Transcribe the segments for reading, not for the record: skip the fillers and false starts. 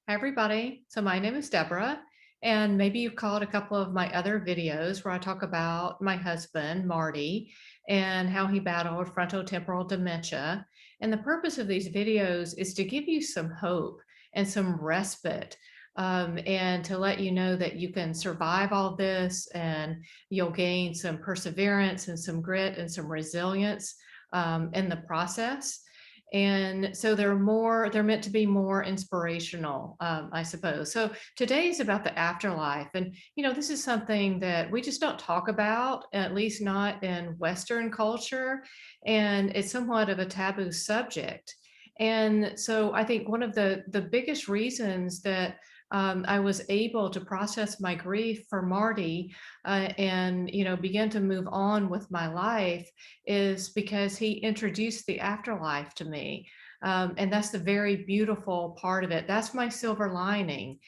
Hi, everybody. So my name is Deborah, and maybe you've caught a couple of my other videos where I talk about my husband, Marty, and how he battled frontotemporal dementia. And the purpose of these videos is to give you some hope and some respite, and to let you know that you can survive all this and you'll gain some perseverance and some grit and some resilience in the process. And so they're meant to be more inspirational, I suppose. So today is about the afterlife. And, this is something that we just don't talk about, at least not in Western culture. And it's somewhat of a taboo subject. And so I think one of the biggest reasons that I was able to process my grief for Marty, and begin to move on with my life is because he introduced the afterlife to me. And that's the very beautiful part of it. That's my silver lining.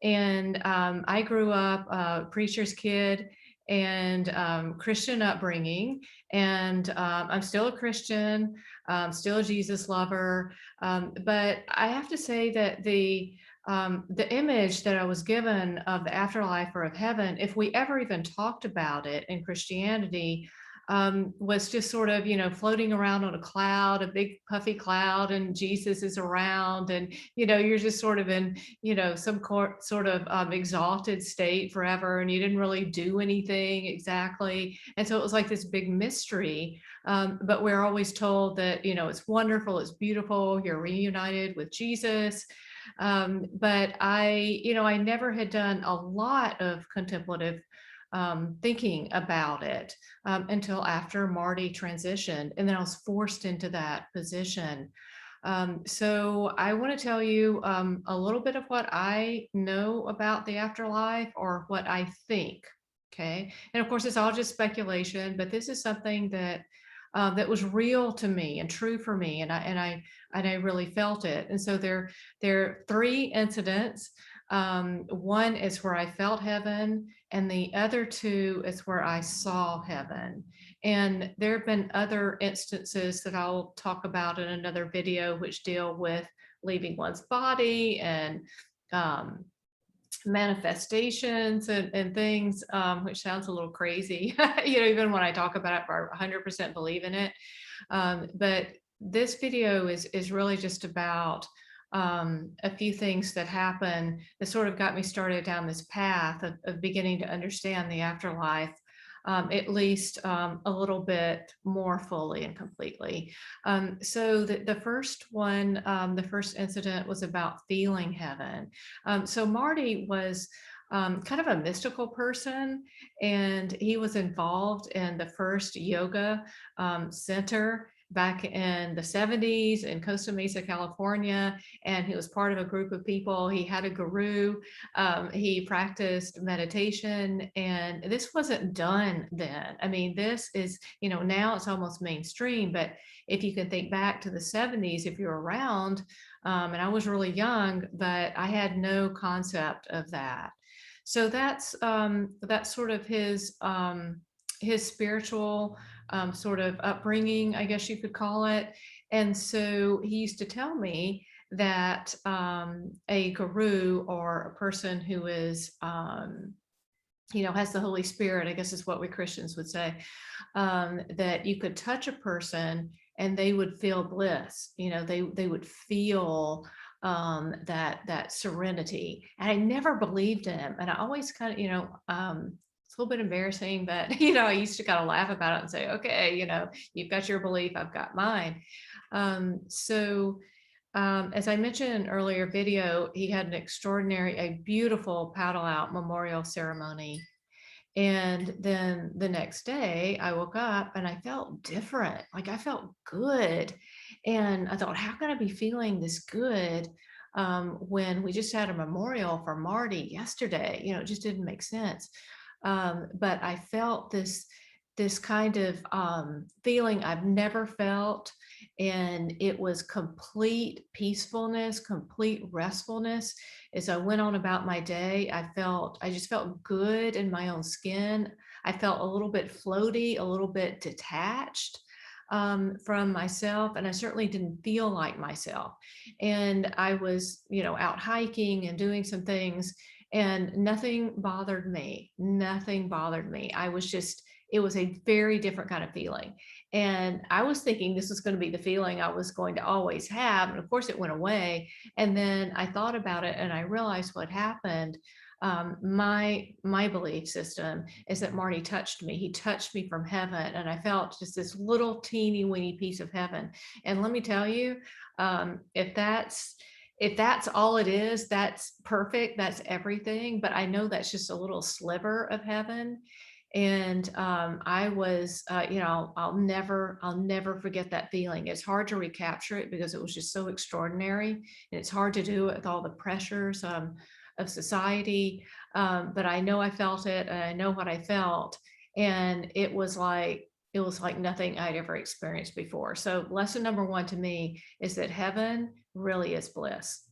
And I grew up a preacher's kid and Christian upbringing. And I'm still a Christian, still a Jesus lover. But I have to say that the image that I was given of the afterlife or of heaven, if we ever even talked about it in Christianity, was just sort of, floating around on a cloud, a big puffy cloud, and Jesus is around, and you're just sort of in, some sort of exalted state forever, and you didn't really do anything exactly, and so it was like this big mystery. But we're always told that it's wonderful, it's beautiful, you're reunited with Jesus. But I never had done a lot of contemplative thinking about it until after Marty transitioned, and then I was forced into that position. So I want to tell you a little bit of what I know about the afterlife or what I think. Okay. And of course, it's all just speculation, but this is something that was real to me and true for me, and I really felt it. And so there are three incidents. One is where I felt heaven, and the other two is where I saw heaven. And there have been other instances that I'll talk about in another video, which deal with leaving one's body and um, manifestations and things, which sounds a little crazy, even when I talk about it, I 100% believe in it. But this video is really just about a few things that happen that sort of got me started down this path of beginning to understand the afterlife, at least a little bit more fully and completely. So the first one, the first incident was about feeling heaven. So Marty was kind of a mystical person, and he was involved in the first yoga center back in the 70s in Costa Mesa, California. And he was part of a group of people. He had a guru. He practiced meditation, and this wasn't done then. I mean, this is, now it's almost mainstream, but if you can think back to the 70s, if you're around, and I was really young, but I had no concept of that. So that's sort of his spiritual sort of upbringing, I guess you could call it. And so he used to tell me that a guru or a person who is has the Holy Spirit, I guess is what we Christians would say, that you could touch a person and they would feel bliss. They would feel that serenity. And I never believed him. And I always kind of, it's a little bit embarrassing, but I used to kind of laugh about it and say, okay, you've got your belief, I've got mine. As I mentioned in an earlier video, he had a beautiful paddle out memorial ceremony. And then the next day I woke up and I felt different. Like I felt good. And I thought, how can I be feeling this good when we just had a memorial for Marty yesterday? It just didn't make sense. But I felt this kind of feeling I've never felt. And it was complete peacefulness, complete restfulness. As I went on about my day, I just felt good in my own skin. I felt a little bit floaty, a little bit detached. from myself, and I certainly didn't feel like myself. And I was, out hiking and doing some things, and nothing bothered me. Nothing bothered me. It was a very different kind of feeling. And I was thinking this was going to be the feeling I was going to always have. And of course, it went away. And then I thought about it and I realized what happened. My belief system is that Marty touched me. He touched me from heaven, and I felt just this little teeny weeny piece of heaven. And let me tell you, if that's all it is, that's perfect. That's everything. But I know that's just a little sliver of heaven. And I was, I'll never forget that feeling. It's hard to recapture it because it was just so extraordinary, and it's hard to do it with all the pressures of society. But I know I felt it, and I know what I felt, and it was like nothing I'd ever experienced before. So lesson number one to me is that heaven really is bliss,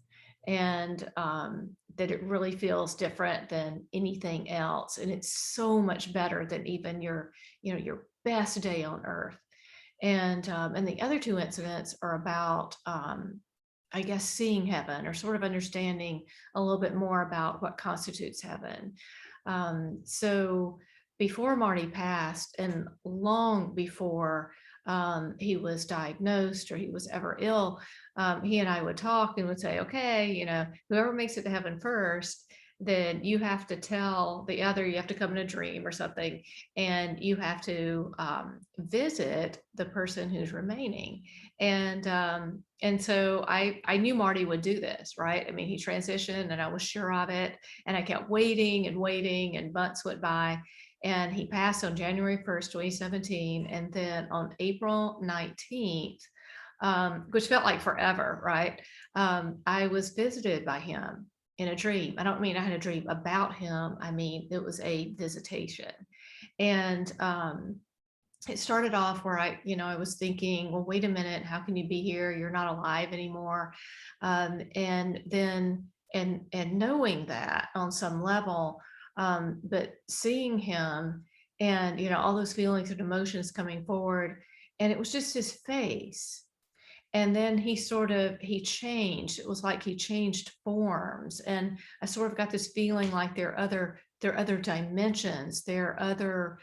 and that it really feels different than anything else, and it's so much better than even your best day on earth. And the other two incidents are about I guess seeing heaven, or sort of understanding a little bit more about what constitutes heaven. So before Marty passed, and long before he was diagnosed or he was ever ill, he and I would talk and would say, okay, whoever makes it to heaven first, then you have to tell the other, you have to come in a dream or something, and you have to visit the person who's remaining. And so I knew Marty would do this, right? I mean, he transitioned and I was sure of it. And I kept waiting and waiting, and months went by. And he passed on January 1st, 2017. And then on April 19th, which felt like forever, right? I was visited by him in a dream. I don't mean I had a dream about him. I mean, it was a visitation. And it started off where I was thinking, well, wait a minute, how can you be here? You're not alive anymore. And then, and knowing that on some level, but seeing him, and, all those feelings and emotions coming forward, and it was just his face. And then he changed. It was like he changed forms. And I sort of got this feeling like there are other dimensions, there are other,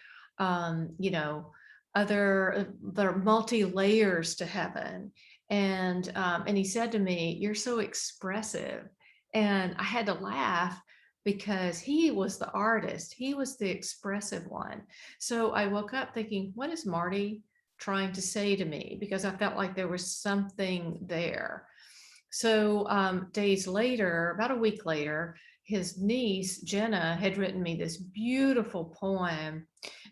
there are multi layers to heaven. And he said to me, "You're so expressive." And I had to laugh because he was the artist, he was the expressive one. So I woke up thinking, what is Marty trying to say to me? Because I felt like there was something there. So days later, about a week later, his niece Jenna had written me this beautiful poem,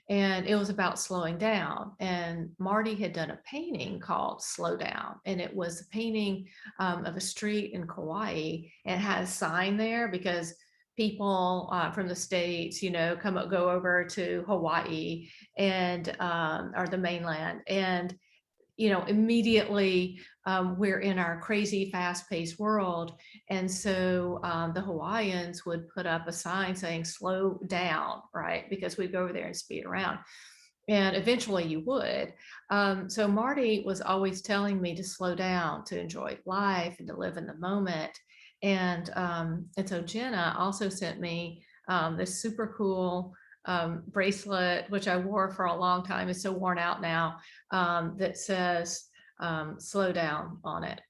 and it was about slowing down. And Marty had done a painting called Slow Down, and it was a painting of a street in Kauai, and it had a sign there because people from the States, go over to Hawaii, and or the mainland, and immediately we're in our crazy fast-paced world. And so the Hawaiians would put up a sign saying slow down, right? Because we'd go over there and speed around. And eventually you would. So Marty was always telling me to slow down, to enjoy life, and to live in the moment. And so Jenna also sent me this super cool bracelet, which I wore for a long time. It's so worn out now, that says slow down on it.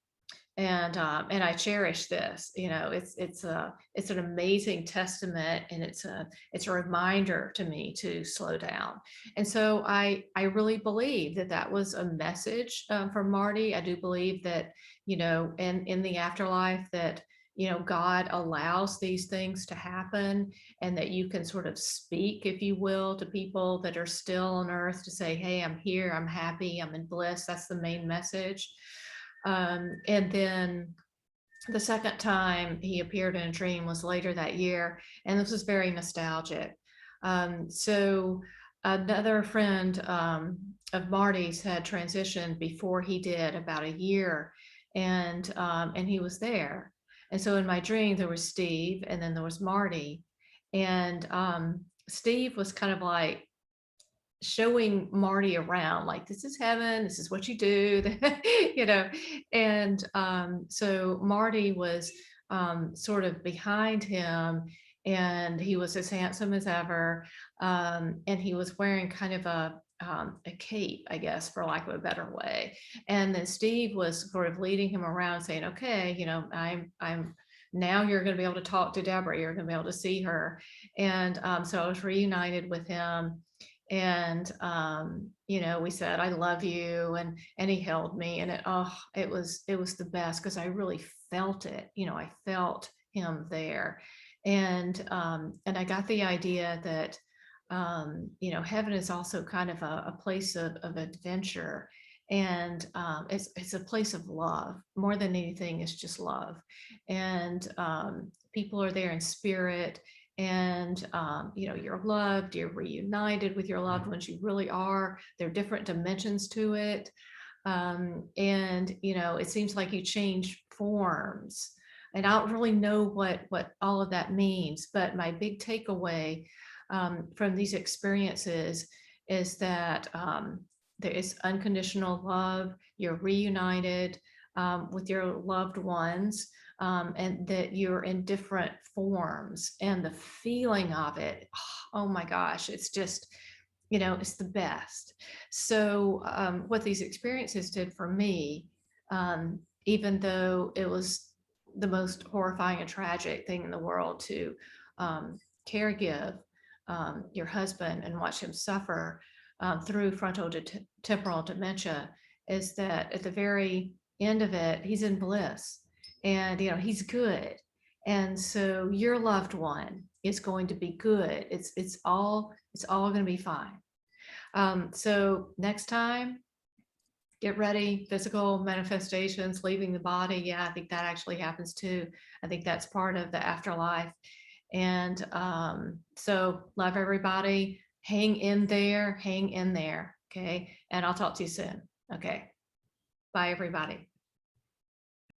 And I cherish this. It's an amazing testament, and it's a reminder to me to slow down. And so I really believe that was a message from Marty. I do believe that in the afterlife, that God allows these things to happen, and that you can sort of speak, if you will, to people that are still on earth, to say, hey, I'm here, I'm happy, I'm in bliss. That's the main message. And then the second time he appeared in a dream was later that year, and this was very nostalgic. So another friend of Marty's had transitioned before he did, about a year, and he was there. And so in my dream there was Steve, and then there was Marty, and Steve was kind of like showing Marty around, like, this is heaven, this is what you do, you know. And so Marty was sort of behind him, and he was as handsome as ever. And he was wearing kind of a cape, I guess, for lack of a better way. And then Steve was sort of leading him around, saying, "Okay, I'm now you're going to be able to talk to Deborah. You're going to be able to see her." And so I was reunited with him, and we said, "I love you," and he held me, and it was the best, because I really felt it. I felt him there. And I got the idea that heaven is also kind of a place of adventure. And it's a place of love. More than anything, it's just love. And people are there in spirit. And you're loved, you're reunited with your loved ones. You really are. There are different dimensions to it. And it seems like you change forms. And I don't really know what all of that means, but my big takeaway from these experiences is that there is unconditional love. You're reunited with your loved ones, and that you're in different forms, and the feeling of it, oh my gosh, it's just, it's the best. So what these experiences did for me, even though it was the most horrifying and tragic thing in the world to caregive your husband and watch him suffer through frontotemporal dementia, is that at the very end of it, he's in bliss, and he's good. And so your loved one is going to be good. It's all going to be fine. So next time, get ready. Physical manifestations, leaving the body. Yeah, I think that actually happens too. I think that's part of the afterlife. And so love everybody. Hang in there. Hang in there. Okay. And I'll talk to you soon. Okay. Bye, everybody.